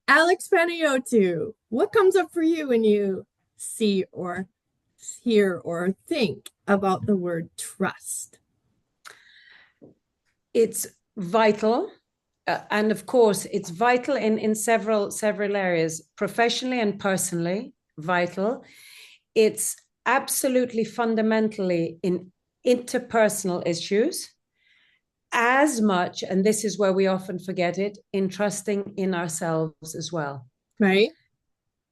Alex Panayotou, what comes up for you when you see or hear or think about the word trust? It's vital. And of course, it's vital in several areas, professionally and personally, vital. It's absolutely fundamentally in interpersonal issues as much, and this is where we often forget it, in trusting in ourselves as well. Right?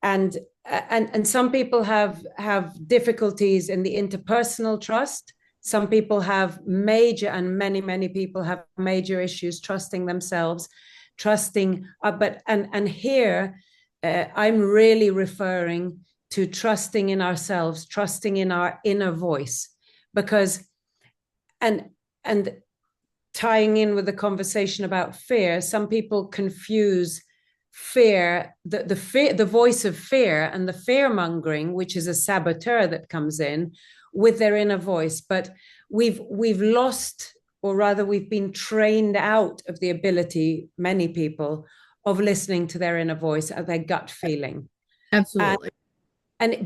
And and some people have difficulties in the interpersonal trust. Some people have major, and many people have major issues trusting themselves, trusting. But here, I'm really referring to trusting in ourselves, trusting in our inner voice, because and and tying in with the conversation about fear, some people confuse fear, the voice of fear and the fear mongering, which is a saboteur that comes in, with their inner voice. But we've lost, or rather we've been trained out of the ability, many people, of listening to their inner voice, their gut feeling. And Absolutely.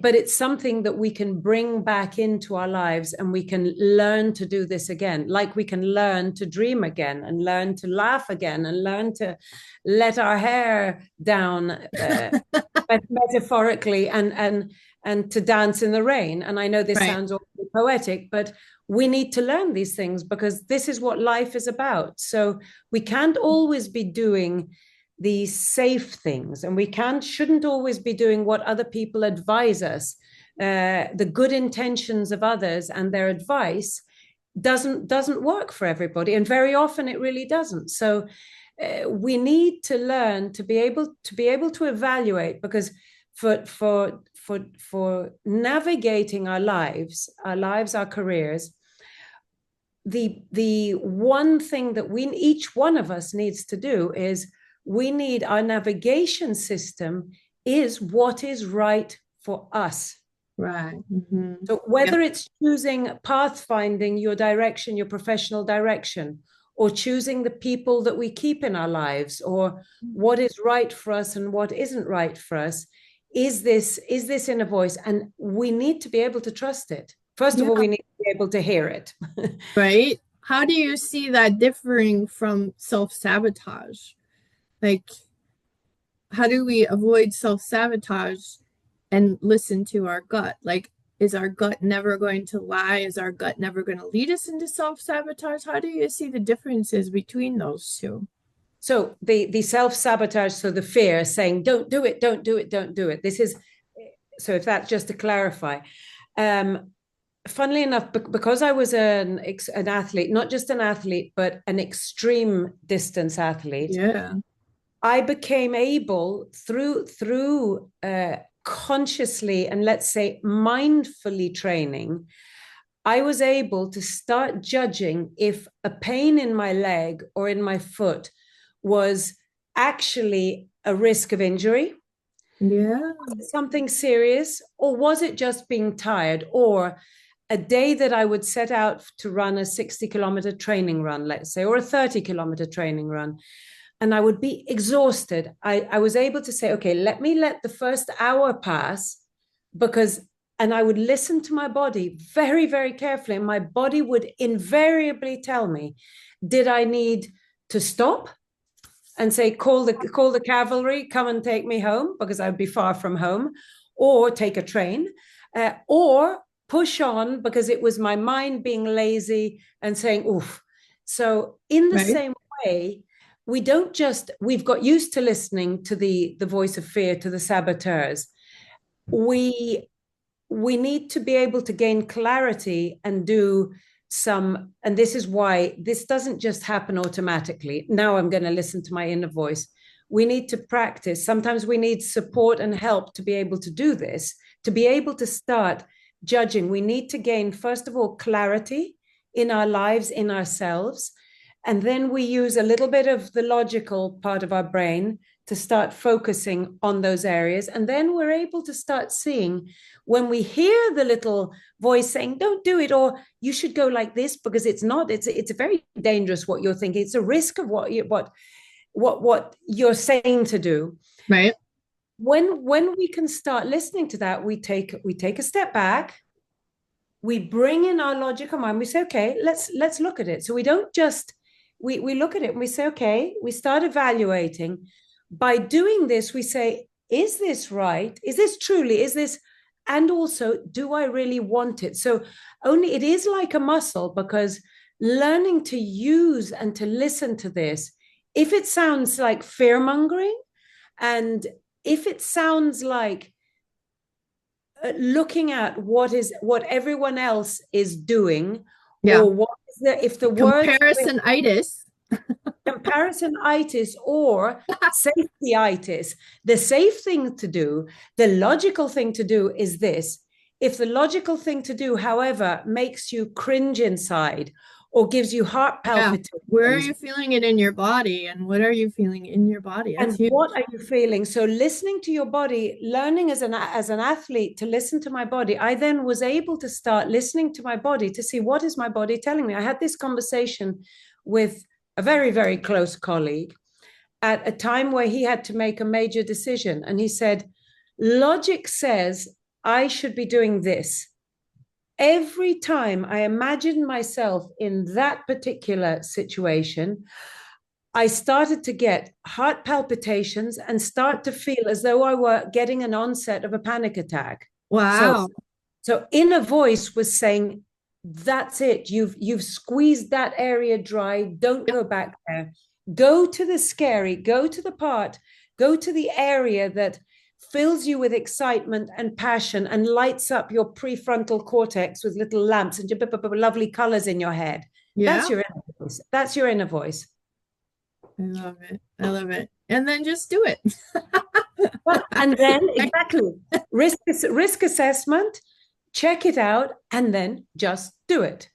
but it's something that we can bring back into our lives, and we can learn to do this again, like we can learn to dream again, and learn to laugh again, and learn to let our hair down, metaphorically, and to dance in the rain. And I know this Right. sounds awfully poetic, but we need to learn these things, because this is what life is about. So we can't always be doing these safe things, and we shouldn't always be doing what other people advise us. The good intentions of others and their advice doesn't work for everybody, and very often it really doesn't. So we need to learn to be able to evaluate, because for navigating our careers, the one thing that each one of us needs to do is, we need our navigation system is what is right for us. Right. Mm-hmm. So Yep. whether it's choosing pathfinding your direction, your professional direction, or choosing the people that we keep in our lives, or what is right for us and what isn't right for us, is this inner voice? And we need to be able to trust it. First of all, Yeah. we need to be able to hear it. Right. How do you see that differing from self-sabotage? Like, how do we avoid self-sabotage and listen to our gut? Like, is our gut never going to lie? Is our gut never going to lead us into self-sabotage? How do you see the differences between those two? So the self-sabotage, so the fear saying, don't do it, don't do it, don't do it. This is, so if that's just to clarify, funnily enough, because I was an athlete, not just an athlete, but an extreme distance athlete, Yeah. I became able, through consciously, and let's say mindfully training, I was able to start judging if a pain in my leg or in my foot was actually a risk of injury, Yeah. something serious, or was it just being tired, or a day that I would set out to run a 60-kilometer training run, let's say, or a 30-kilometer training run, and I would be exhausted. I was able to say, okay, let me let the first hour pass, because, and I would listen to my body very, very carefully. And my body would invariably tell me, did I need to stop and say, call the cavalry, come and take me home, because I'd be far from home, or take a train, or push on, because it was my mind being lazy and saying, oof. So in the Right. same way, we've got used to listening to the voice of fear, to the saboteurs. We we need to be able to gain clarity and do some, and this is why this doesn't just happen automatically. Now I'm going to listen to my inner voice. We need to practice. Sometimes we need support and help to be able to do this, to be able to start judging. We need to gain, first of all, clarity in our lives, in ourselves. And then we use a little bit of the logical part of our brain to start focusing on those areas. And then we're able to start seeing, when we hear the little voice saying, don't do it, or you should go like this, because it's not, it's very dangerous what you're thinking. It's a risk of what what you're saying to do. Right. When we can start listening to that, we take a step back, we bring in our logical mind, we say, okay, let's look at it. So we don't just we look at it and we say, okay, we start evaluating. By doing this, we say, is this right? Is this truly, is this, and also, do I really want it? So only it is like a muscle, because learning to use and to listen to this, if it sounds like fear mongering, and if it sounds like looking at what everyone else is doing, Yeah. or what is the, if the words Comparisonitis. comparisonitis or safetyitis, the safe thing to do, the logical thing to do is this. If the logical thing to do, however, makes you cringe inside or gives you heart palpitations, where are you feeling it in your body, and what are you feeling in your body? That's and huge. what are you feeling? So listening to your body, learning as an athlete to listen to my body, I then was able to start listening to my body to see, what is my body telling me? I had this conversation with a very, very close colleague at a time where he had to make a major decision. And he said, logic says I should be doing this. Every time I imagine myself in that particular situation, I started to get heart palpitations and start to feel as though I were getting an onset of a panic attack. Wow. So inner voice was saying, that's it. You've squeezed that area dry. Don't go back there. Go to the scary, go to the part, go to the area that fills you with excitement and passion and lights up your prefrontal cortex with little lamps and lovely colors in your head. Yeah. That's your inner voice. That's your inner voice. I love it. I love it. And then just do it. Well, and then exactly, risk assessment, check it out, and then just do it.